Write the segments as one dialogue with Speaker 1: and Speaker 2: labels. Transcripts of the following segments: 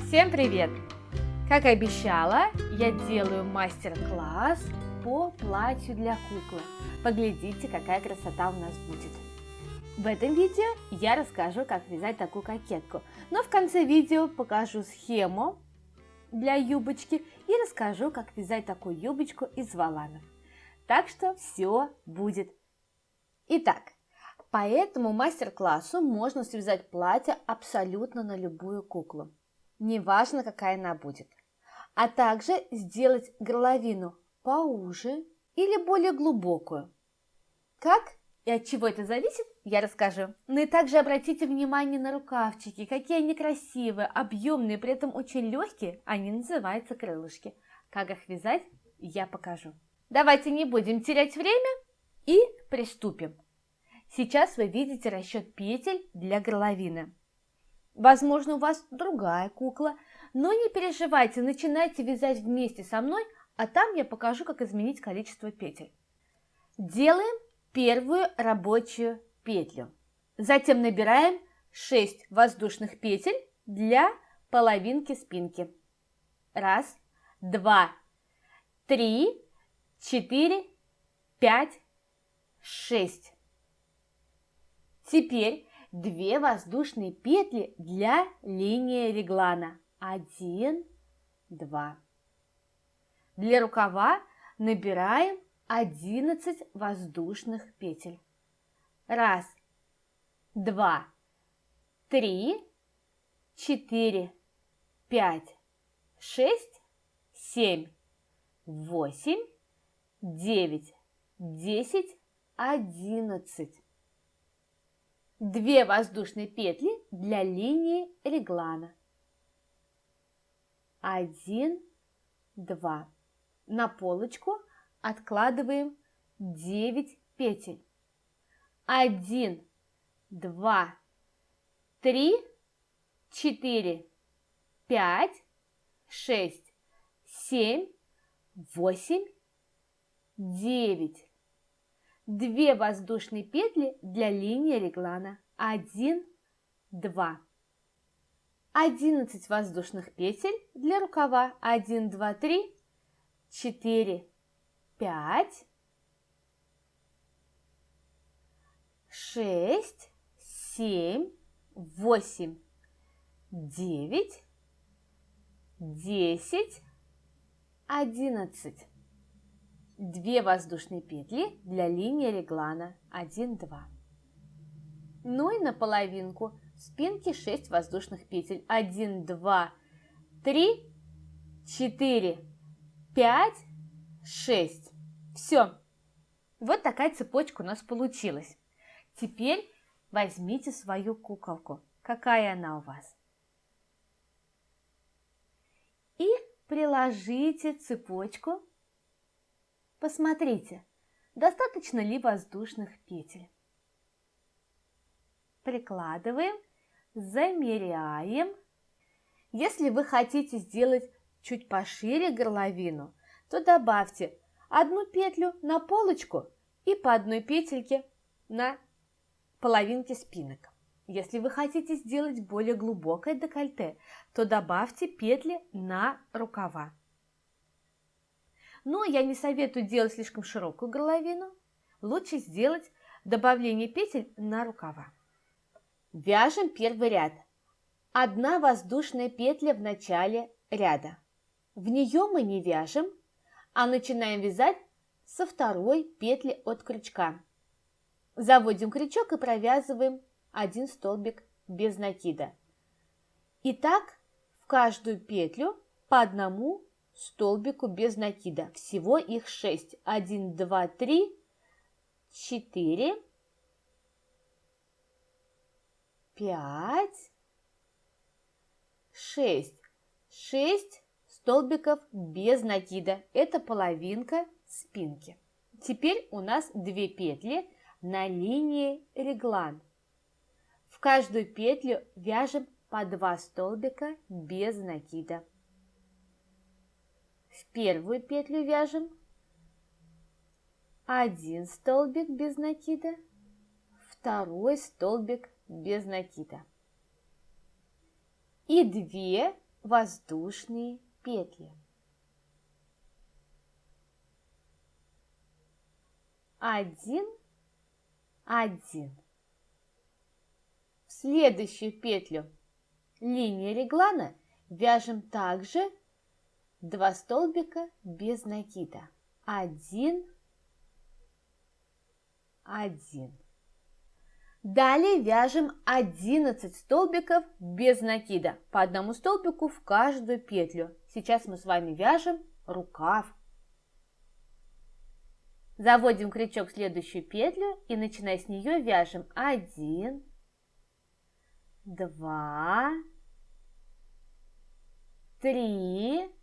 Speaker 1: Всем привет! Как и обещала, я делаю мастер-класс по платью для куклы. Поглядите, какая красота у нас будет. В этом видео я расскажу, как вязать такую кокетку. Но в конце видео покажу схему для юбочки и расскажу, как вязать такую юбочку из воланов. Так что все будет. Итак, по этому мастер-классу можно связать платье абсолютно на любую куклу. Неважно, какая она будет. А также сделать горловину поуже или более глубокую. Как и от чего это зависит, я расскажу. Ну и также обратите внимание на рукавчики, какие они красивые, объемные, при этом очень легкие, они называются крылышки. Как их вязать, я покажу. Давайте не будем терять время и приступим. Сейчас вы видите расчет петель для горловины. Возможно, у вас другая кукла, но не переживайте, начинайте вязать вместе со мной, а там я покажу, как изменить количество петель. Делаем первую рабочую петлю. Затем набираем 6 воздушных петель для половинки спинки. 1, 2, 3, 4, 5, 6. Теперь 2 воздушные петли для линии реглана. 1, 2. Для рукава набираем 11 воздушных петель. 1, 2, 3, 4, 5, 6, 7, 8, 9, 10, 11. 2 воздушные петли для линии реглана. 1, 2. На полочку откладываем 9 петель. 1, 2, 3, 4, 5, 6, 7, 8, 9. 2 воздушные петли для линии реглана. 1, 2. 11 воздушных петель для рукава. 1, 2, 3, 4, 5, 6, 7, 8, 9, 10, 11. 2 воздушные петли для линии реглана. 1, 2. Ну и на половинку спинки 6 воздушных петель. 1, 2, 3, 4, 5, 6. Все. Вот такая цепочка у нас получилась. Теперь возьмите свою куколку. Какая она у вас? И приложите цепочку. Посмотрите, достаточно ли воздушных петель. Прикладываем, замеряем. Если вы хотите сделать чуть пошире горловину, то добавьте 1 петлю на полочку и по 1 петельке на половинке спинок. Если вы хотите сделать более глубокое декольте, то добавьте петли на рукава. Но я не советую делать слишком широкую горловину. Лучше сделать добавление петель на рукава. Вяжем первый ряд. 1 воздушная петля в начале ряда. В нее мы не вяжем, а начинаем вязать со 2 петли от крючка. Заводим крючок и провязываем 1 столбик без накида. И так в каждую петлю по 1 столбику без накида. Всего их 6. 1, 2, 3, 4, 5, 6. 6 столбиков без накида. Это половинка спинки. Теперь у нас 2 петли на линии реглан. В каждую петлю вяжем по 2 столбика без накида. В первую петлю вяжем 1 столбик без накида, 2 столбик без накида. И 2 воздушные петли. 1, 1. В следующую петлю линии реглана вяжем также 2 столбика без накида. 1, 1. Далее вяжем 11 столбиков без накида, по одному столбику в каждую петлю. Сейчас мы с вами вяжем рукав. Заводим крючок в следующую петлю и, начиная с нее, вяжем 1, 2, 3,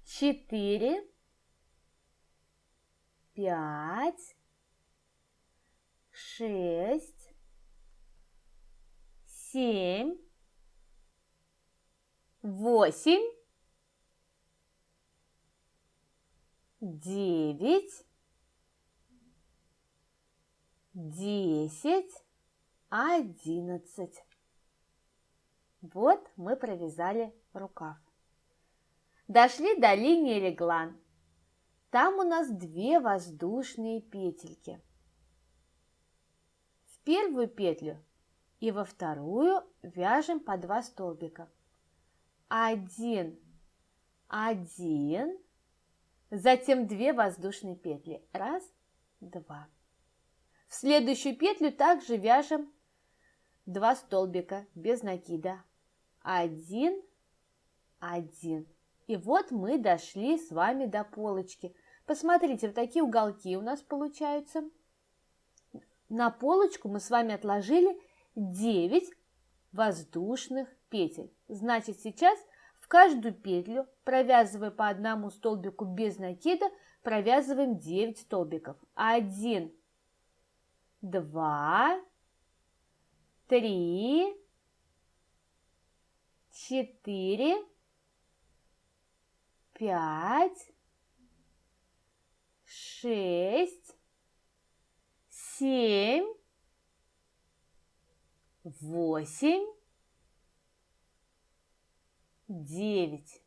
Speaker 1: 4, 5, 6, 7, 8, 9, 10, 11. Вот мы провязали рукав. Дошли до линии реглан. Там у нас 2 воздушные петельки. В первую петлю и во вторую вяжем по 2 столбика. 1, 1, затем 2 воздушные петли. 1, 2. В следующую петлю также вяжем 2 столбика без накида. 1, 1. И вот мы дошли с вами до полочки. Посмотрите, вот такие уголки у нас получаются. На полочку мы с вами отложили 9 воздушных петель. Значит, сейчас в каждую петлю, провязывая по одному столбику без накида, провязываем 9 столбиков. 1, 2, 3, 4, 5, 6, 7, 8, 9.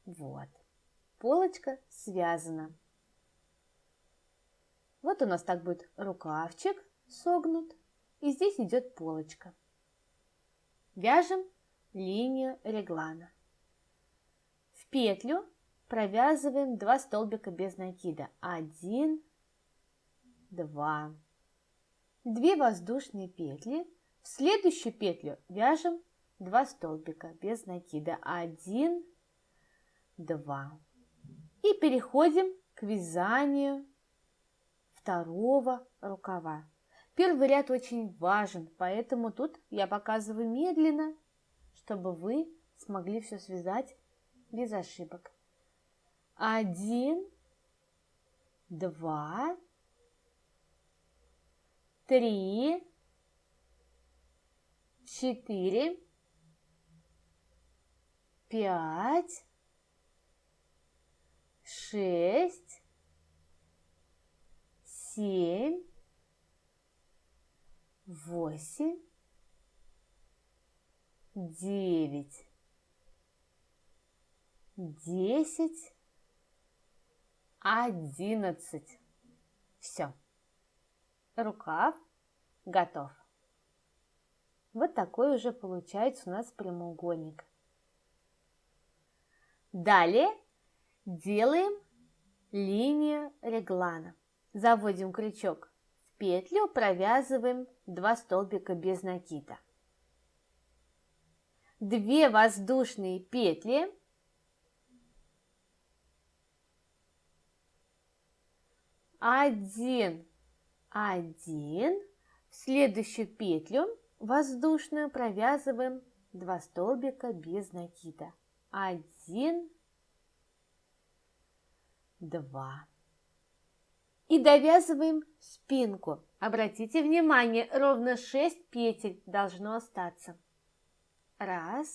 Speaker 1: Вот. Полочка связана. Вот у нас так будет рукавчик согнут. И здесь идет полочка. Вяжем линию реглана. В петлю провязываем 2 столбика без накида. 1, 2. 2 воздушные петли. В следующую петлю вяжем 2 столбика без накида. 1, 2. И переходим к вязанию второго рукава. Первый ряд очень важен, поэтому тут я показываю медленно, чтобы вы смогли все связать без ошибок. 1, 2, 3, 4, 5, 6, 7, 8, 9, 10, 11. Все. Рукав готов. Вот такой уже получается у нас прямоугольник. Далее делаем линию реглана. Заводим крючок в петлю, провязываем 2 столбика без накида. 2 воздушные петли. 1, 1. В следующую петлю воздушную провязываем 2 столбика без накида. 1, 2. И довязываем спинку. Обратите внимание, ровно 6 петель должно остаться. 1,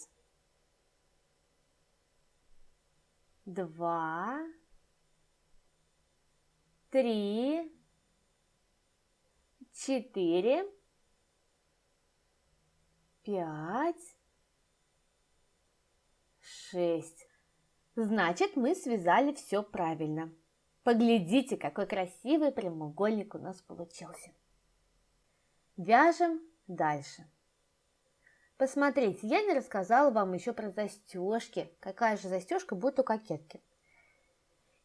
Speaker 1: 2, 3, 4, 5, 6. Значит, мы связали все правильно. Поглядите, какой красивый прямоугольник у нас получился. Вяжем дальше. Посмотрите, я не рассказала вам еще про застежки. Какая же застежка будет у кокетки?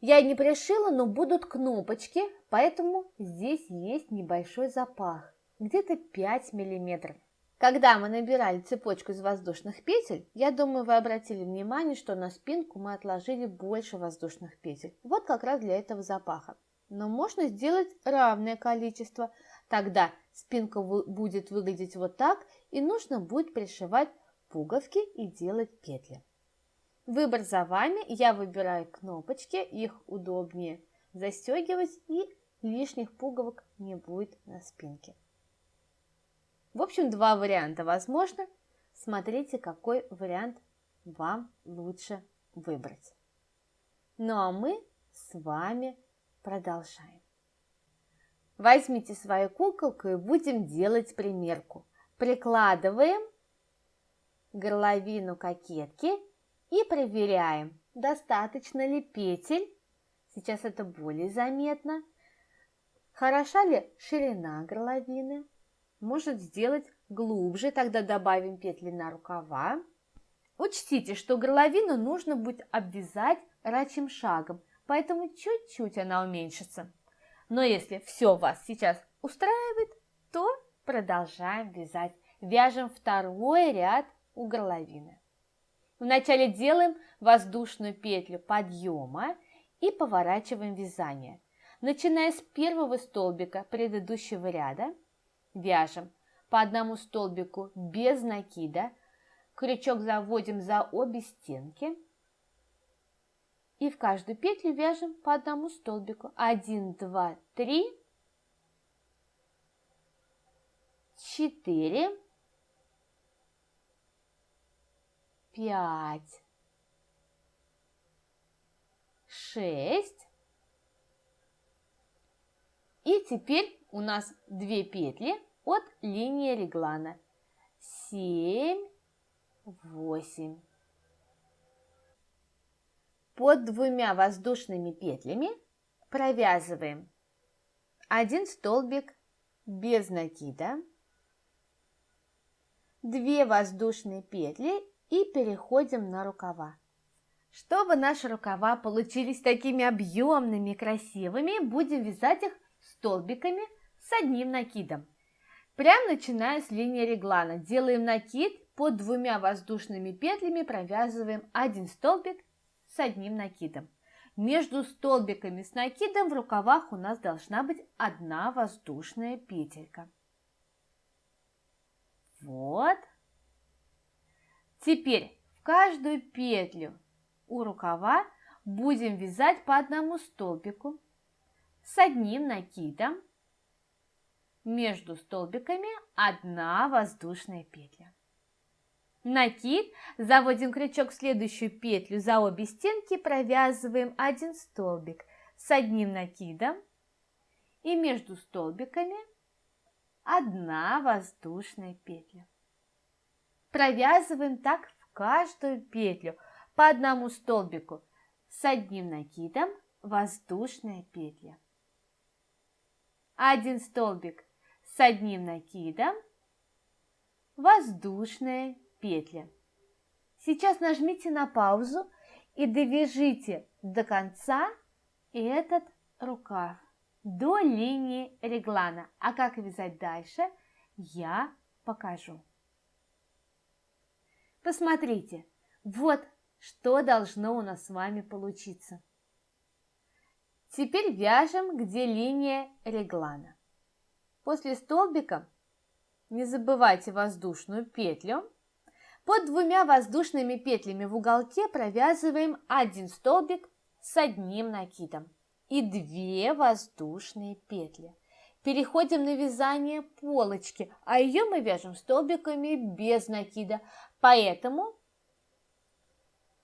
Speaker 1: Я не пришила, но будут кнопочки, поэтому здесь есть небольшой запах, где-то 5 миллиметров. Когда мы набирали цепочку из воздушных петель, я думаю, вы обратили внимание, что на спинку мы отложили больше воздушных петель. Вот как раз для этого запаха. Но можно сделать равное количество. Тогда спинка будет выглядеть вот так, и нужно будет пришивать пуговки и делать петли. Выбор за вами. Я выбираю кнопочки, их удобнее застегивать, и лишних пуговок не будет на спинке. В общем, два варианта возможно. Смотрите, какой вариант вам лучше выбрать. Ну а мы с вами продолжаем. Возьмите свою куколку и будем делать примерку. Прикладываем горловину кокетки и проверяем, достаточно ли петель. Сейчас это более заметно. Хороша ли ширина горловины? Может сделать глубже, тогда добавим петли на рукава. Учтите, что горловину нужно будет обвязать рачьим шагом, поэтому чуть-чуть она уменьшится. Но если все вас сейчас устраивает, то продолжаем вязать. Вяжем второй ряд у горловины. Вначале делаем воздушную петлю подъема и поворачиваем вязание. Начиная с первого столбика предыдущего ряда, вяжем по одному столбику без накида, крючок заводим за обе стенки и в каждую петлю вяжем по одному столбику. 1, 2, 3, 4, 5, 6. И теперь у нас 2 петли от линии реглана. 7, 8. Под 2 воздушными петлями провязываем 1 столбик без накида, 2 воздушные петли и переходим на рукава. Чтобы наши рукава получились такими объемными и красивыми, будем вязать их столбиками с одним накидом. Прям начиная с линии реглана. Делаем накид, под 2 воздушными петлями провязываем 1 столбик с одним накидом. Между столбиками с накидом в рукавах у нас должна быть 1 воздушная петелька. Вот. Теперь в каждую петлю у рукава будем вязать по одному столбику с одним накидом. Между столбиками 1 воздушная петля. Накид, заводим крючок в следующую петлю за обе стенки, провязываем 1 столбик с одним накидом и между столбиками 1 воздушная петля. Провязываем так в каждую петлю по одному столбику с одним накидом, воздушная петля. 1 столбик с одним накидом, воздушная петля. Сейчас нажмите на паузу и довяжите до конца этот рукав до линии реглана. А как вязать дальше, я покажу. Посмотрите, вот что должно у нас с вами получиться. Теперь вяжем, где линия реглана. После столбика не забывайте воздушную петлю. Под 2 воздушными петлями в уголке провязываем 1 столбик с одним накидом и 2 воздушные петли. Переходим на вязание полочки, а ее мы вяжем столбиками без накида. Поэтому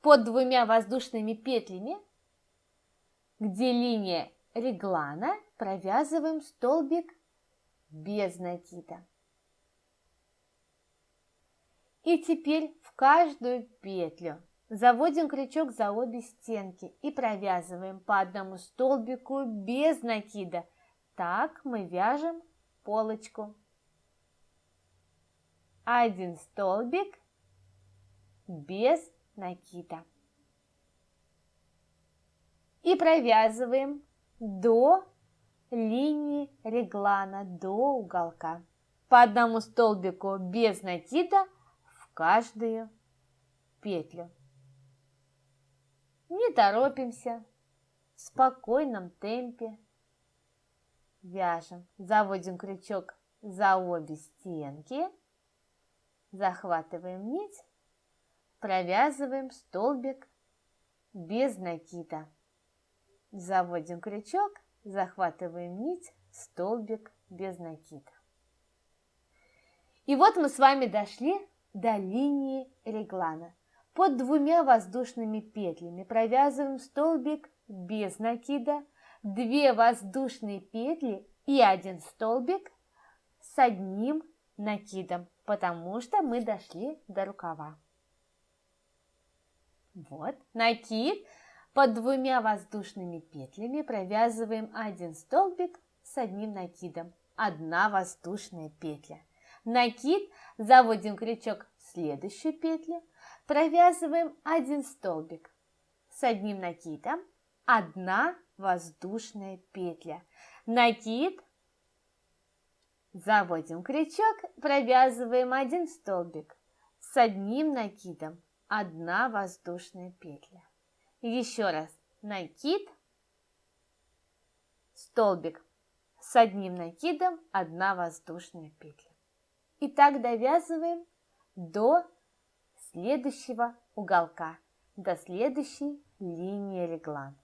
Speaker 1: под 2 воздушными петлями, где линия реглана, провязываем столбик без накида. И теперь в каждую петлю заводим крючок за обе стенки и провязываем по одному столбику без накида. Так мы вяжем полочку. Один столбик без накида. И провязываем до линии реглана, до уголка. По одному столбику без накида в каждую петлю. Не торопимся, в спокойном темпе вяжем. Заводим крючок за обе стенки, захватываем нить, провязываем столбик без накида. Заводим крючок, захватываем нить, столбик без накида. И вот мы с вами дошли до линии реглана. Под двумя воздушными петлями провязываем столбик без накида, 2 воздушные петли и 1 столбик с одним накидом, потому что мы дошли до рукава. Вот, накид. Под двумя воздушными петлями провязываем 1 столбик с одним накидом, 1 воздушная петля. Накид, заводим крючок в следующую петлю, провязываем 1 столбик с одним накидом, 1 воздушная петля. Накид, заводим крючок, провязываем 1 столбик с одним накидом, 1 воздушная петля. Еще раз, накид, столбик с одним накидом, 1 воздушная петля. И так довязываем до следующего уголка, до следующей линии реглана.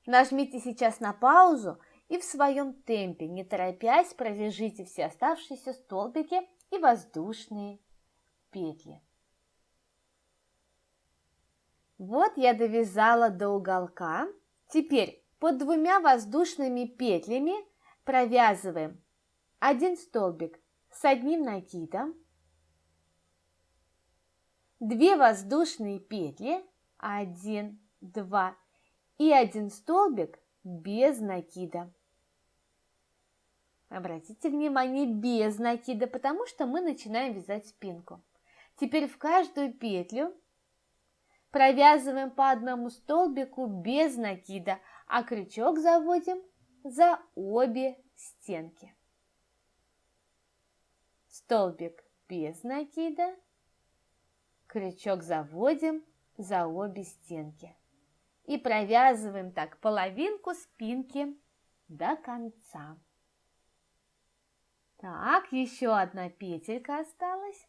Speaker 1: Нажмите сейчас на паузу и в своем темпе, не торопясь, провяжите все оставшиеся столбики и воздушные петли. Вот я довязала до уголка. Теперь под двумя воздушными петлями провязываем 1 столбик с одним накидом, 2 воздушные петли, 1, 2 и 1 столбик без накида. Обратите внимание, без накида, потому что мы начинаем вязать спинку. Теперь в каждую петлю провязываем по одному столбику без накида, а крючок заводим за обе стенки. Столбик без накида, крючок заводим за обе стенки. И провязываем так половинку спинки до конца. Так, еще одна петелька осталась.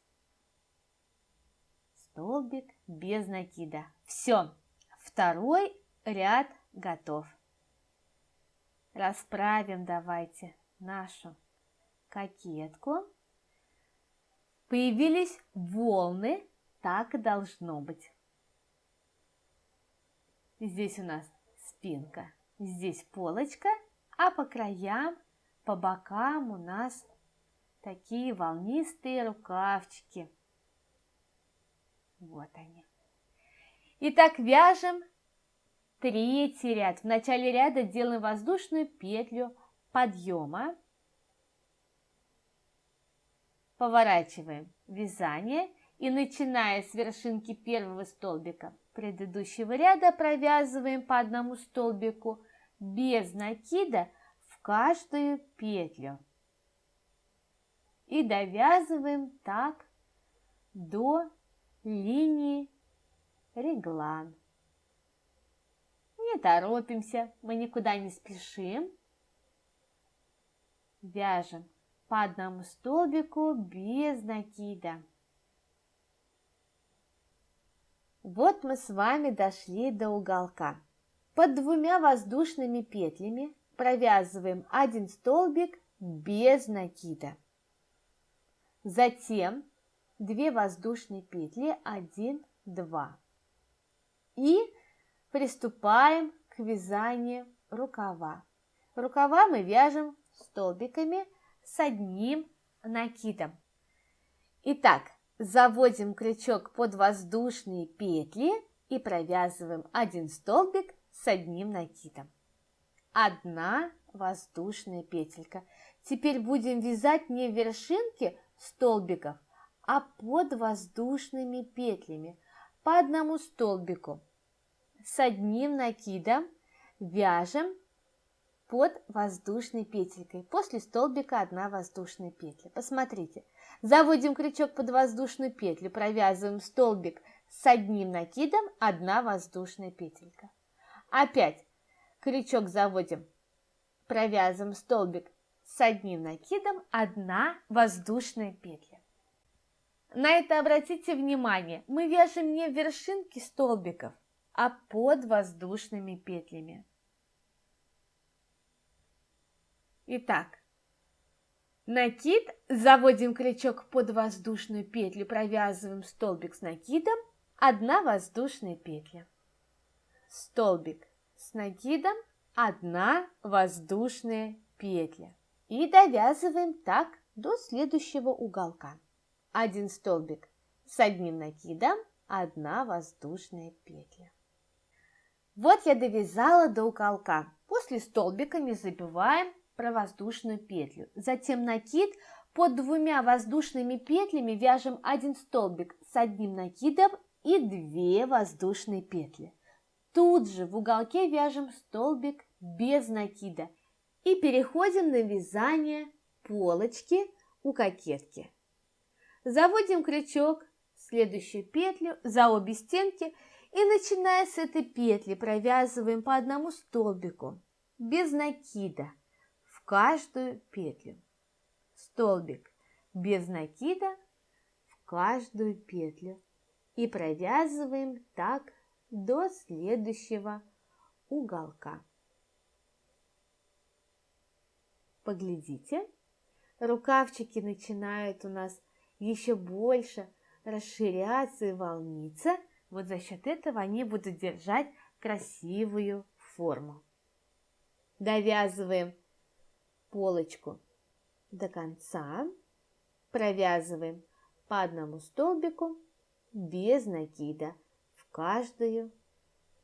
Speaker 1: Столбик без накида. Все, второй ряд готов. Расправим давайте нашу кокетку. Появились волны, так и должно быть. Здесь у нас спинка, здесь полочка, а по краям, по бокам у нас такие волнистые рукавчики. Вот они. Итак, вяжем третий ряд. В начале ряда делаем воздушную петлю подъема. Поворачиваем вязание и, начиная с вершинки первого столбика предыдущего ряда, провязываем по одному столбику без накида в каждую петлю. И довязываем так до линии реглан. Не торопимся, мы никуда не спешим. Вяжем по одному столбику без накида. Вот мы с вами дошли до уголка. Под двумя воздушными петлями провязываем 1 столбик без накида. Затем 2 воздушные петли, 1, 2. И приступаем к вязанию рукава. Рукава мы вяжем столбиками с одним накидом. Итак, Заводим крючок под воздушные петли и провязываем один столбик с одним накидом. Одна воздушная петелька. Теперь будем вязать не в вершинке столбиков, а под воздушными петлями по одному столбику. С одним накидом вяжем под воздушной петелькой. После столбика одна воздушная петля. Посмотрите. Заводим крючок под воздушную петлю, провязываем столбик с одним накидом, одна воздушная петелька. Опять крючок заводим, провязываем столбик с одним накидом, одна воздушная петля. На это обратите внимание, мы вяжем не в вершинке столбиков, а под воздушными петлями. Итак, накид, заводим крючок под воздушную петлю, провязываем столбик с накидом, одна воздушная петля. Столбик с накидом, одна воздушная петля. И довязываем так до следующего уголка. Один столбик с одним накидом, одна воздушная петля. Вот я довязала до уголка. После столбика не забываем про воздушную петлю. Затем накид, под двумя воздушными петлями вяжем один столбик с одним накидом и 2 воздушные петли. Тут же в уголке вяжем столбик без накида и переходим на вязание полочки у кокетки. Заводим крючок в следующую петлю за обе стенки и, начиная с этой петли, провязываем по одному столбику без накида в каждую петлю. Столбик без накида в каждую петлю и провязываем так до следующего уголка. Поглядите, рукавчики начинают у нас еще больше расширяться и волниться. Вот за счет этого они будут держать красивую форму. Довязываем полочку до конца, провязываем по одному столбику без накида в каждую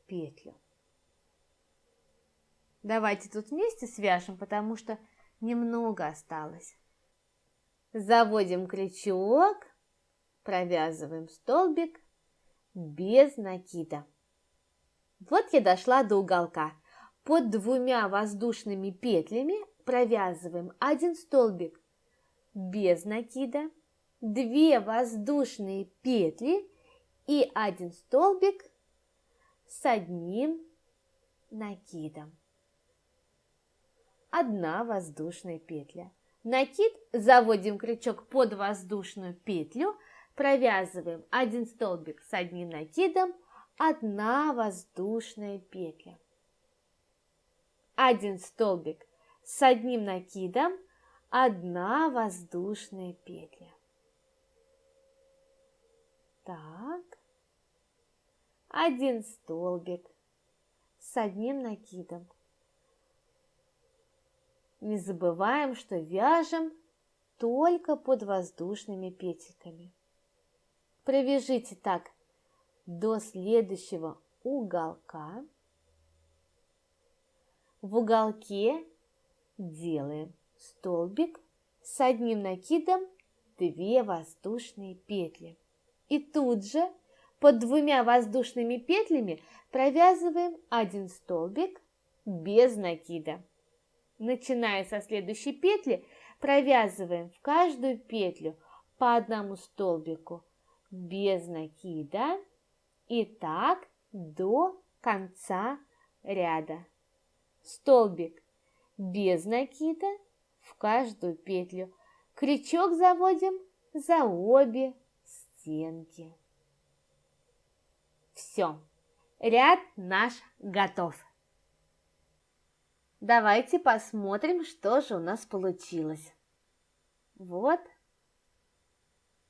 Speaker 1: петлю. Давайте тут вместе свяжем, потому что немного осталось. Заводим крючок, провязываем столбик без накида. Вот я дошла до уголка. Под 2 воздушными петлями провязываем один столбик без накида, 2 воздушные петли и один столбик с одним накидом. Одна воздушная петля. Накид, заводим крючок под воздушную петлю, провязываем один столбик с одним накидом, одна воздушная петля. Один столбик с одним накидом, одна воздушная петля. Так, один столбик с одним накидом. Не забываем, что вяжем только под воздушными петельками. Провяжите так до следующего уголка. В уголке делаем столбик с одним накидом, 2 воздушные петли. И тут же под 2 воздушными петлями провязываем один столбик без накида. Начиная со следующей петли, провязываем в каждую петлю по одному столбику без накида и так до конца ряда. Столбик без накида в каждую петлю. Крючок заводим за обе стенки. Все, ряд наш готов. Давайте посмотрим, что же у нас получилось. Вот,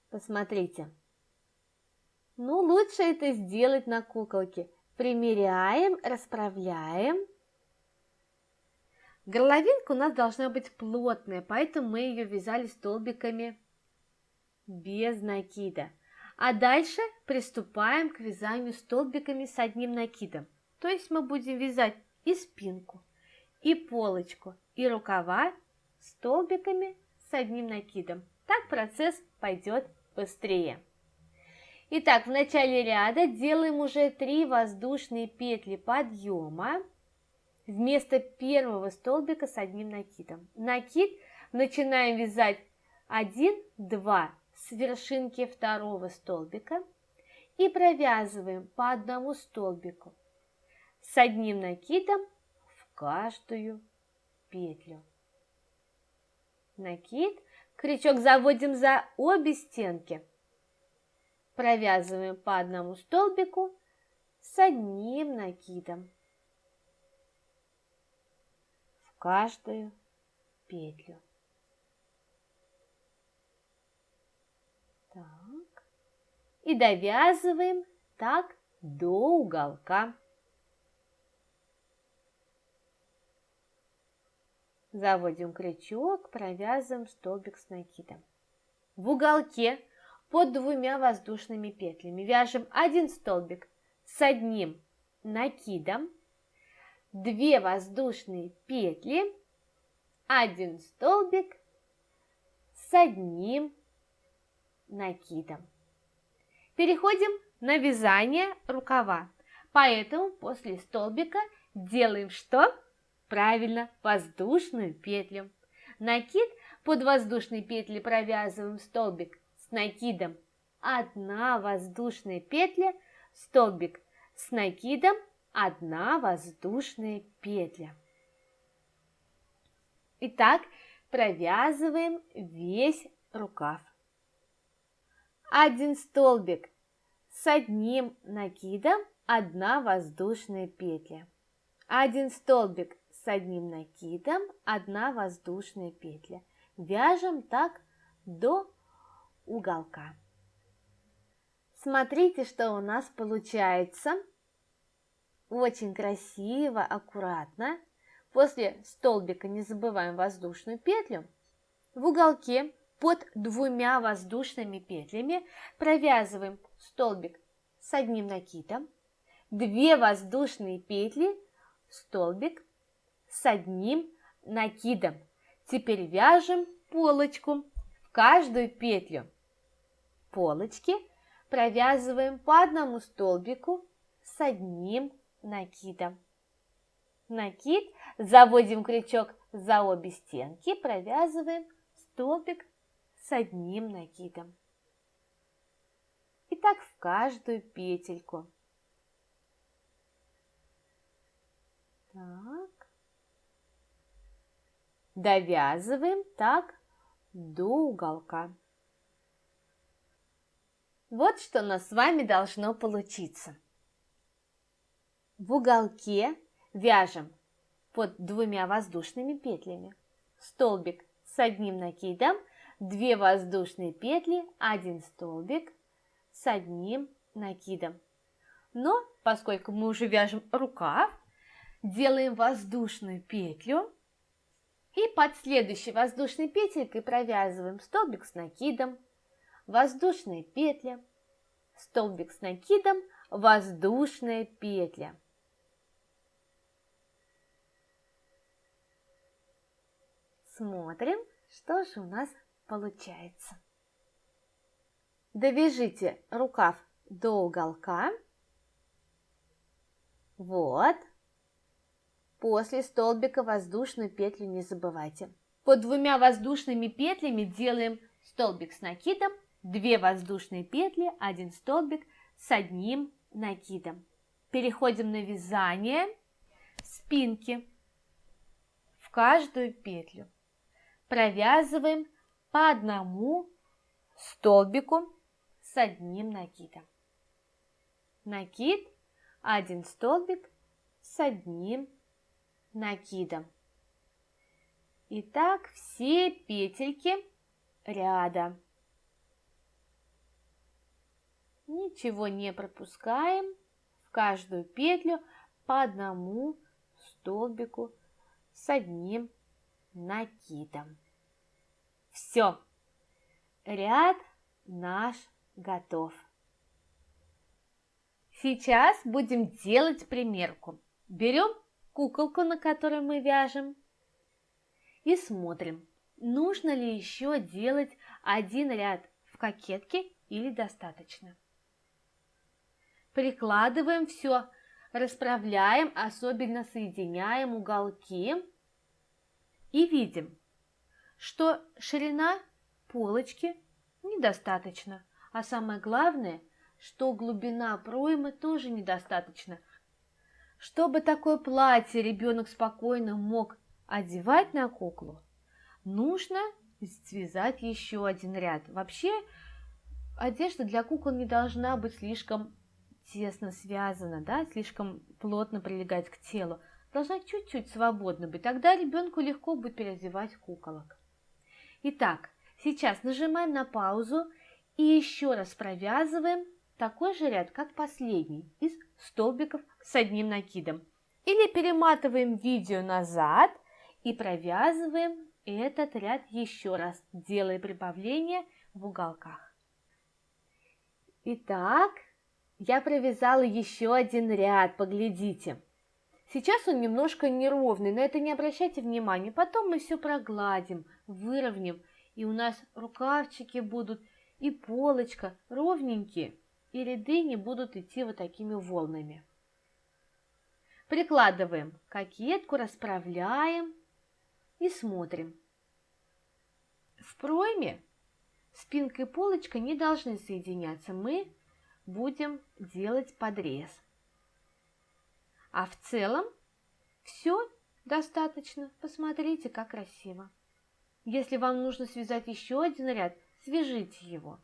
Speaker 1: посмотрите. Ну, лучше это сделать на куколке. Примеряем, расправляем. Горловинка у нас должна быть плотная, поэтому мы ее вязали столбиками без накида. А дальше приступаем к вязанию столбиками с одним накидом. То есть мы будем вязать и спинку, и полочку, и рукава столбиками с одним накидом. Так процесс пойдет быстрее. Итак, в начале ряда делаем уже 3 воздушные петли подъема вместо первого столбика с одним накидом. Накид начинаем вязать 1-2 с вершинки второго столбика и провязываем по одному столбику с одним накидом в каждую петлю. Накид, крючок заводим за обе стенки. Провязываем по одному столбику с одним накидом в каждую петлю. Так. И довязываем так до уголка. Заводим крючок, провязываем столбик с накидом. В уголке под 2 воздушными петлями вяжем 1 столбик с одним накидом, 2 воздушные петли, 1 столбик с одним накидом. Переходим на вязание рукава. Поэтому после столбика делаем что? Правильно, воздушную петлю. Накид под воздушные петли провязываем столбик с накидом 1 воздушная петля, столбик с накидом 1 воздушная петля. Итак, провязываем весь рукав. 1 столбик с одним накидом, 1 воздушная петля. 1 столбик с одним накидом, 1 воздушная петля. Вяжем так до уголка. Смотрите, что у нас получается. Очень красиво, аккуратно. После столбика не забываем воздушную петлю. В уголке под 2 воздушными петлями провязываем столбик с одним накидом, 2 воздушные петли, столбик с одним накидом. Теперь вяжем полочку. В каждую петлю полочки провязываем по одному столбику с одним накидом. Накид, заводим крючок за обе стенки, провязываем столбик с одним накидом. И так в каждую петельку. Так. Довязываем так до уголка. Вот что у нас с вами должно получиться. В уголке вяжем под 2 воздушными петлями столбик с одним накидом, 2 воздушные петли, 1 столбик с одним накидом. Но поскольку мы уже вяжем рукав, делаем воздушную петлю и под следующей воздушной петелькой провязываем столбик с накидом, воздушная петля, столбик с накидом, воздушная петля. Смотрим, что же у нас получается. Довяжите рукав до уголка. Вот. После столбика воздушную петлю не забывайте. Под 2 воздушными петлями делаем столбик с накидом, 2 воздушные петли, 1 столбик с одним накидом. Переходим на вязание спинки. В каждую петлю провязываем по одному столбику с одним накидом. Накид, 1 столбик с одним накидом. И так все петельки ряда. Ничего не пропускаем. В каждую петлю по одному столбику с одним накидом. Все. Ряд наш готов. Сейчас будем делать примерку. Берем куколку, на которой мы вяжем, и смотрим, нужно ли еще делать один ряд в кокетке или достаточно. Прикладываем все, расправляем, особенно соединяем уголки и видим, что ширина полочки недостаточно, а самое главное, что глубина проймы тоже недостаточно. Чтобы такое платье ребенок спокойно мог одевать на куклу, нужно связать еще один ряд. Вообще, одежда для кукол не должна быть слишком тесно связана, да, слишком плотно прилегать к телу. Должна чуть-чуть свободно быть, тогда ребенку легко будет переодевать куколок. Итак, сейчас нажимаем на паузу и еще раз провязываем такой же ряд, как последний, из столбиков с одним накидом. Или перематываем видео назад и провязываем этот ряд еще раз, делая прибавления в уголках. Итак, я провязала еще один ряд, поглядите. Сейчас он немножко неровный, на это не обращайте внимания. Потом мы все прогладим, выровняем, и у нас рукавчики будут, и полочка ровненькие, и ряды не будут идти вот такими волнами. Прикладываем кокетку, расправляем и смотрим. В пройме спинка и полочка не должны соединяться, мы будем делать подрез. А в целом все достаточно. Посмотрите, как красиво. Если вам нужно связать еще один ряд, свяжите его.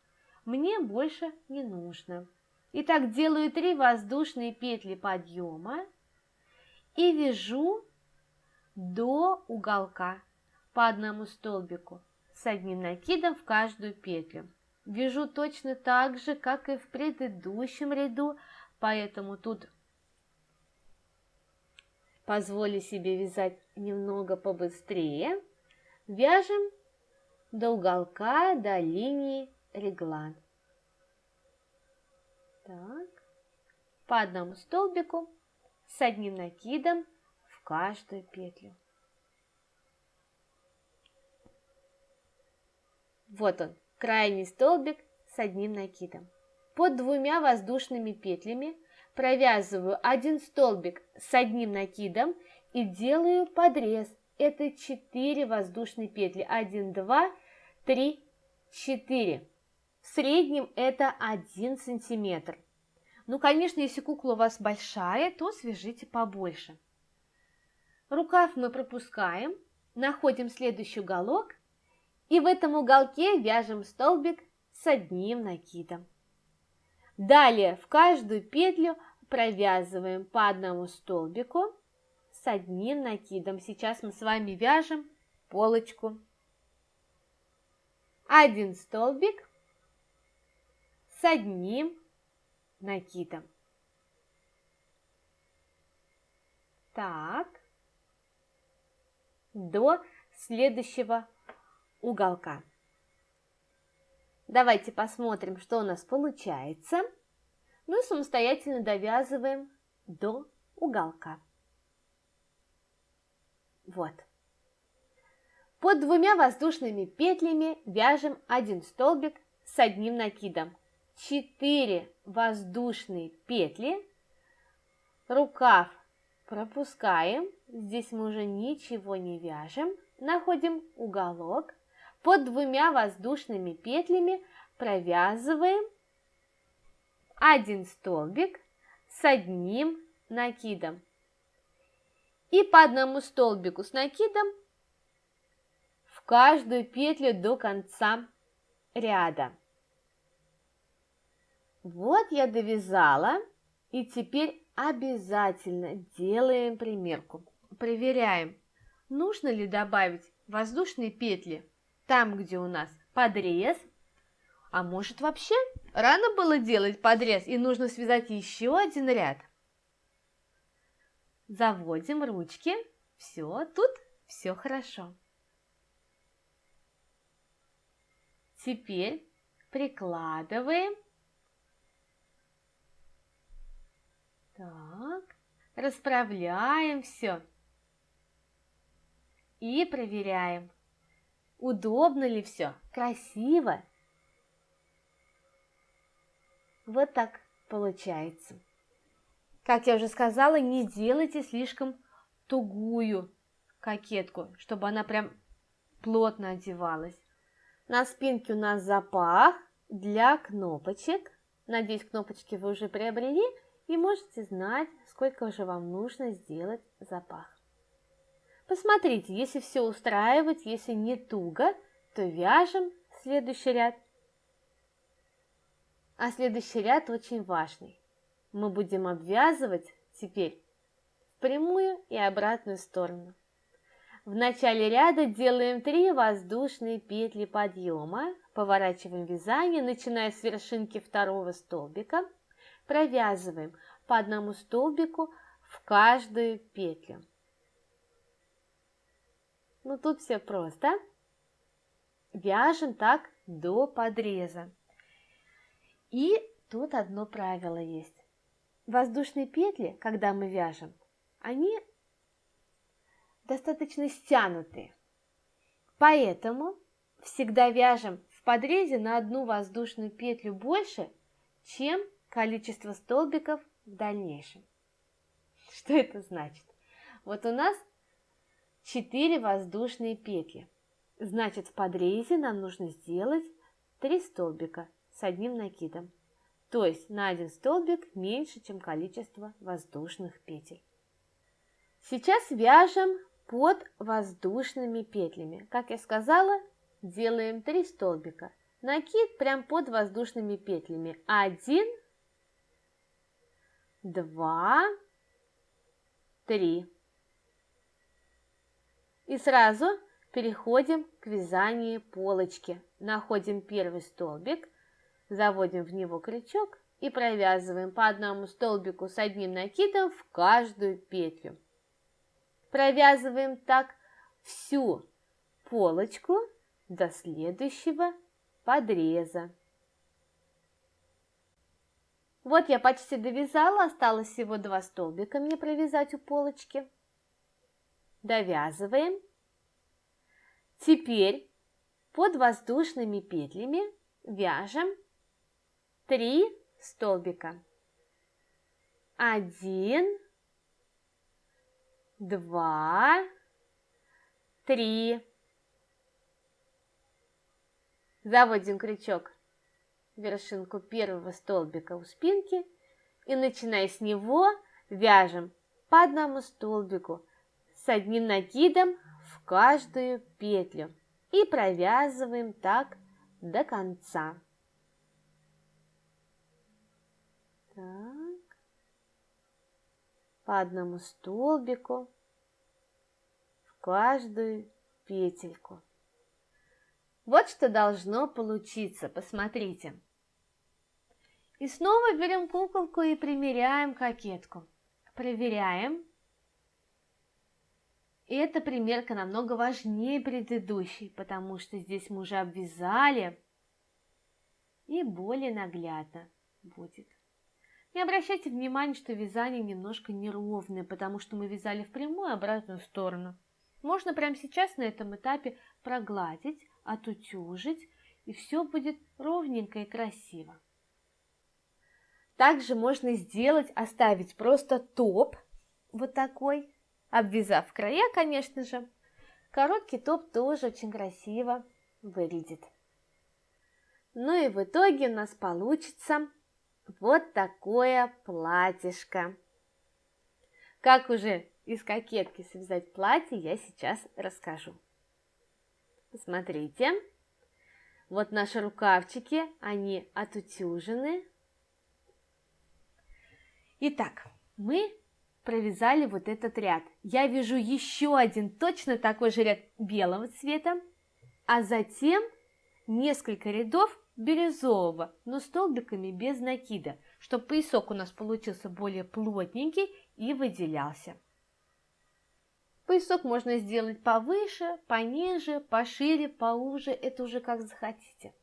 Speaker 1: Мне больше не нужно. Итак, делаю 3 воздушные петли подъема и вяжу до уголка по одному столбику с одним накидом в каждую петлю. Вяжу точно так же, как и в предыдущем ряду, поэтому тут позволю себе вязать немного побыстрее. Вяжем до уголка, до линии реглан. Так, по одному столбику с одним накидом в каждую петлю. Вот он, крайний столбик с одним накидом. Под 2 воздушными петлями провязываю один столбик с одним накидом и делаю подрез. Это 4 воздушные петли. 1, 2, 3, 4. В среднем это 1 сантиметр. Ну, конечно, если кукла у вас большая, то свяжите побольше. Рукав мы пропускаем, находим следующий уголок и в этом уголке вяжем столбик с одним накидом. Далее в каждую петлю провязываем по одному столбику с одним накидом. Сейчас мы с вами вяжем полочку. 1 столбик с одним накидом. Так, до следующего уголка. Давайте посмотрим, что у нас получается. Ну и самостоятельно довязываем до уголка. Вот. Под 2 воздушными петлями вяжем 1 столбик с одним накидом. 4 воздушные петли. Рукав пропускаем. Здесь мы уже ничего не вяжем. Находим уголок. Под 2 воздушными петлями провязываем 1 столбик с одним накидом. И по одному столбику с накидом в каждую петлю до конца ряда. Вот я довязала, и теперь обязательно делаем примерку. Проверяем, нужно ли добавить воздушные петли там, где у нас подрез, а может вообще рано было делать подрез и нужно связать еще один ряд. Заводим ручки, все, тут все хорошо. Теперь прикладываем. Так, расправляем все и проверяем, удобно ли все, красиво. Вот так получается. Как я уже сказала, не делайте слишком тугую кокетку, чтобы она прям плотно одевалась. На спинке у нас запах для кнопочек. Надеюсь, кнопочки вы уже приобрели и можете знать, сколько же вам нужно сделать запах. Посмотрите, если все устраивает, если не туго, то вяжем следующий ряд. А следующий ряд очень важный. Мы будем обвязывать теперь в прямую и обратную сторону. В начале ряда делаем 3 воздушные петли подъема, поворачиваем вязание, начиная с вершинки второго столбика, провязываем по одному столбику в каждую петлю. Ну тут все просто. Вяжем так до подреза. И тут одно правило есть. Воздушные петли, когда мы вяжем, они достаточно стянутые. Поэтому всегда вяжем в подрезе на одну воздушную петлю больше, чем количество столбиков в дальнейшем. Что это значит? Вот у нас 4 воздушные петли. Значит, в подрезе нам нужно сделать 3 столбика с одним накидом. То есть на один столбик меньше, чем количество воздушных петель. Сейчас вяжем под воздушными петлями. Как я сказала, делаем 3 столбика. Накид прям под воздушными петлями. 1, 2, 3. И сразу переходим к вязанию полочки. Находим первый столбик, заводим в него крючок и провязываем по одному столбику с одним накидом в каждую петлю. Провязываем так всю полочку до следующего подреза. Вот я почти довязала, осталось всего 2 столбика мне провязать у полочки. Довязываем. Теперь под воздушными петлями вяжем 3 столбика. 1, 2, 3. Заводим крючок в вершинку первого столбика у спинки и, начиная с него, вяжем по одному столбику с одним накидом в каждую петлю и провязываем так до конца. Так. По одному столбику в каждую петельку. Вот что должно получиться, посмотрите. И снова берем куколку и примеряем кокетку. Проверяем. И эта примерка намного важнее предыдущей, потому что здесь мы уже обвязали и более наглядно будет. Не обращайте внимания, что вязание немножко неровное, потому что мы вязали в прямую и обратную сторону. Можно прямо сейчас на этом этапе прогладить, отутюжить, и все будет ровненько и красиво. Также можно сделать, оставить просто топ вот такой, обвязав края, конечно же. Короткий топ тоже очень красиво выглядит. Ну и в итоге у нас получится вот такое платьишко. Как уже из кокетки связать платье, я сейчас расскажу. Посмотрите, вот наши рукавчики, они отутюжены. Итак, мы провязали вот этот ряд. Я вяжу еще один точно такой же ряд белого цвета, а затем несколько рядов бирюзового, но столбиками без накида, чтобы поясок у нас получился более плотненький и выделялся. Поясок можно сделать повыше, пониже, пошире, поуже, это уже как захотите.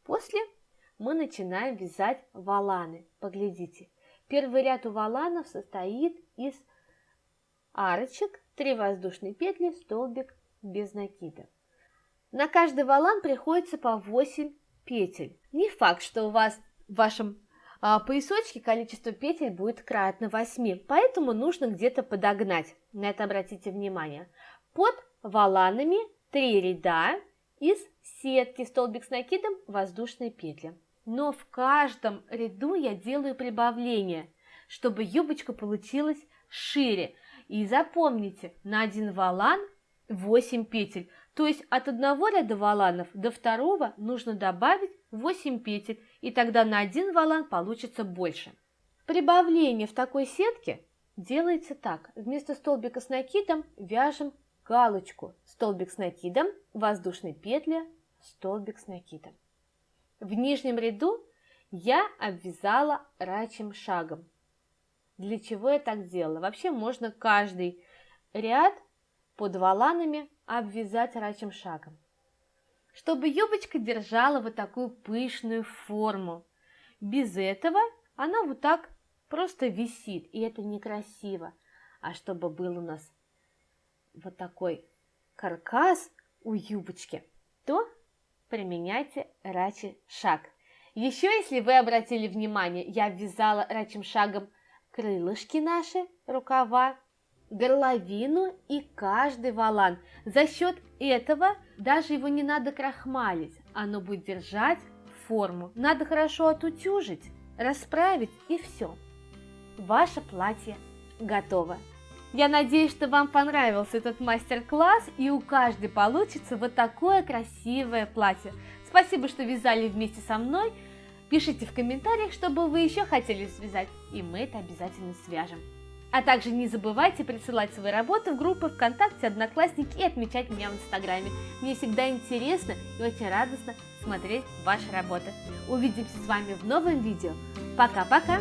Speaker 1: После мы начинаем вязать воланы. Поглядите, первый ряд у воланов состоит из арочек, 3 воздушные петли, столбик без накида. На каждый волан приходится по 8 петель. Не факт, что у вас в вашем поясочке количество петель будет кратно 8, поэтому нужно где-то подогнать. На это обратите внимание. Под воланами 3 ряда из сетки, столбик с накидом, воздушные петли. Но в каждом ряду я делаю прибавление, чтобы юбочка получилась шире. И запомните, на один волан 8 петель. То есть от одного ряда воланов до второго нужно добавить 8 петель, и тогда на один волан получится больше. Прибавление в такой сетке делается так. Вместо столбика с накидом вяжем галочку. Столбик с накидом, воздушные петли, столбик с накидом. В нижнем ряду я обвязала рачьим шагом. Для чего я так делала? Вообще можно каждый ряд под воланами обвязать рачьим шагом, чтобы юбочка держала вот такую пышную форму. Без этого она вот так просто висит, и это некрасиво. А чтобы был у нас вот такой каркас у юбочки, то применяйте рачий шаг. Еще, если вы обратили внимание, я вязала рачьим шагом крылышки наши, рукава, горловину и каждый волан. За счет этого даже его не надо крахмалить, оно будет держать форму. Надо хорошо отутюжить, расправить, и все. Ваше платье готово. Я надеюсь, что вам понравился этот мастер-класс, и у каждой получится вот такое красивое платье. Спасибо, что вязали вместе со мной. Пишите в комментариях, что бы вы еще хотели связать, и мы это обязательно свяжем. А также не забывайте присылать свои работы в группы ВКонтакте, Одноклассники и отмечать меня в Инстаграме. Мне всегда интересно и очень радостно смотреть ваши работы. Увидимся с вами в новом видео. Пока-пока!